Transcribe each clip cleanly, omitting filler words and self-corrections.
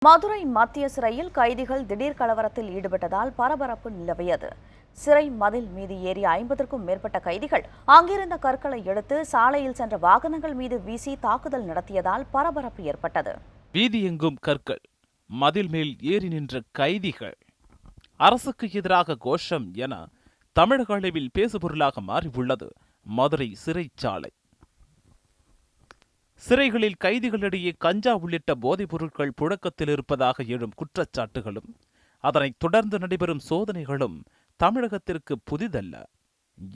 மதுரை மத்திய சிறையில் கைதிகள் திடீர் கலவரத்தில் ஈடுபட்டதால் பரபரப்பு நிலவியது. சிறை மதில் மீது ஏறிய 50க்கும் மேற்பட்ட கைதிகள் அங்கிருந்த கற்களை எடுத்து சாலையில் சென்ற வாகனங்கள் மீது வீசி தாக்குதல் நடத்தியதால் பரபரப்பு ஏற்பட்டது. வீதியெங்கும் கற்கள், மதில் மேல் ஏறி நின்ற கைதிகள், அரசுக்கு எதிராக கோஷம் என தமிழக அளவில் பேசுபொருளாக மாறியுள்ளது மதுரை சிறைச்சாலை. சிறைகளில் கைதிகளிடையே கஞ்சா உள்ளிட்ட போதைப் பொருட்கள் புழக்கத்தில் இருப்பதாக எழும் குற்றச்சாட்டுகளும் அதனைத் தொடர்ந்து நடைபெறும் சோதனைகளும் தமிழகத்திற்கு புதிதல்ல.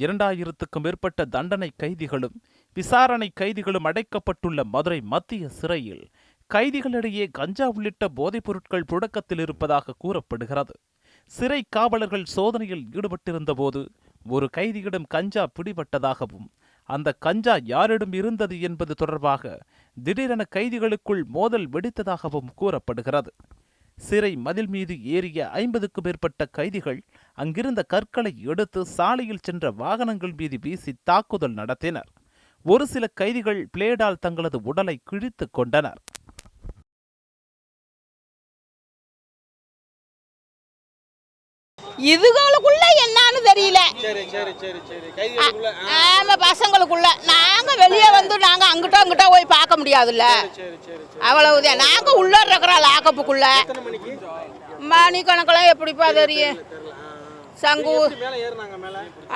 2000க்கும் மேற்பட்ட தண்டனை கைதிகளும் விசாரணை கைதிகளும் அடைக்கப்பட்டுள்ள மதுரை மத்திய சிறையில் கைதிகளிடையே கஞ்சா உள்ளிட்ட போதைப் பொருட்கள் புழக்கத்தில் இருப்பதாக கூறப்படுகிறது. சிறை காவலர்கள் சோதனையில் ஈடுபட்டிருந்த போது ஒரு கைதியிடம் கஞ்சா பிடிபட்டதாகவும் அந்த கஞ்சா யாரிடம் இருந்தது என்பது தொடர்பாக திடீரென கைதிகளுக்குள் மோதல் வெடித்ததாகவும் கூறப்படுகிறது. சிறை மதில் மீது ஏறிய 50க்கும் மேற்பட்ட கைதிகள் அங்கிருந்த கற்களை எடுத்து சாலையில் சென்ற வாகனங்கள் மீது வீசி தாக்குதல் நடத்தினர். ஒரு சில கைதிகள் பிளேடால் தங்களது உடலை கிழித்துக் கொண்டனர். இதுகளுக்குள்ள என்னன்னு தெரியல. ஆமா, பசங்களுக்குள்ள நாங்க வெளியே வந்து நாங்க அங்கிட்ட போய் பார்க்க முடியாதுல்ல, அவ்வளவுதான். நாங்க உள்ள இருக்கிற லாக்கப்புக்குள்ள மணி கணக்கெல்லாம் எப்படிப்பா தெரியும், சங்கு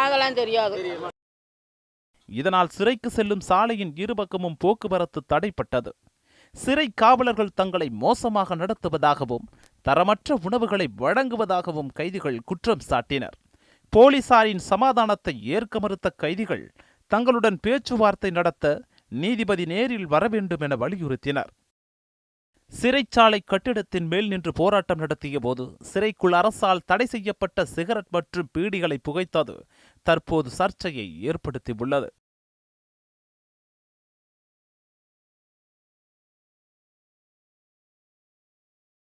அதெல்லாம் தெரியாது. இதனால் சிறைக்கு செல்லும் சாலையின் இருபக்கமும் போக்குவரத்து தடைப்பட்டது. சிறை காவலர்கள் தங்களை மோசமாக நடத்துவதாகவும் தரமற்ற உணவுகளை வழங்குவதாகவும் கைதிகள் குற்றம் சாட்டினர். போலீசாரின் சமாதானத்தை ஏற்க மறுத்த கைதிகள் தங்களுடன் பேச்சுவார்த்தை நடத்த நீதிபதி நேரில் வர வேண்டும் என வலியுறுத்தினர். சிறைச்சாலை கட்டிடத்தின் மேல் நின்று போராட்டம் நடத்திய போது சிறைக்குள் அரசால் தடை செய்யப்பட்ட சிகரெட் மற்றும் பீடிகளை புகைத்தது தற்போது சர்ச்சையை ஏற்படுத்தியுள்ளது.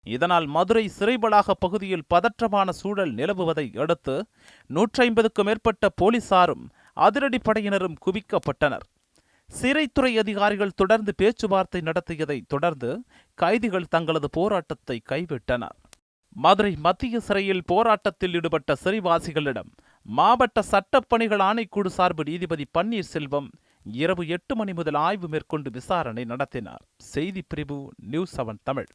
இதனால் மதுரை சிறை வளாக பகுதியில் பதற்றமான சூழல் நிலவுவதை அடுத்து 150க்கும் மேற்பட்ட போலீசாரும் அதிரடிப்படையினரும் குவிக்கப்பட்டனர். சிறைத்துறை அதிகாரிகள் தொடர்ந்து பேச்சுவார்த்தை நடத்தியதை தொடர்ந்து கைதிகள் தங்களது போராட்டத்தை கைவிட்டனர். மதுரை மத்திய சிறையில் போராட்டத்தில் ஈடுபட்ட சிறைவாசிகளிடம் மாவட்ட சட்டப்பணிகள் ஆணைக்குழு சார்பு நீதிபதி பன்னீர்செல்வம் இரவு 8 மணி முதல் ஆய்வு மேற்கொண்டு விசாரணை நடத்தினார். செய்தி பிரிவு நியூஸ் 7 தமிழ்.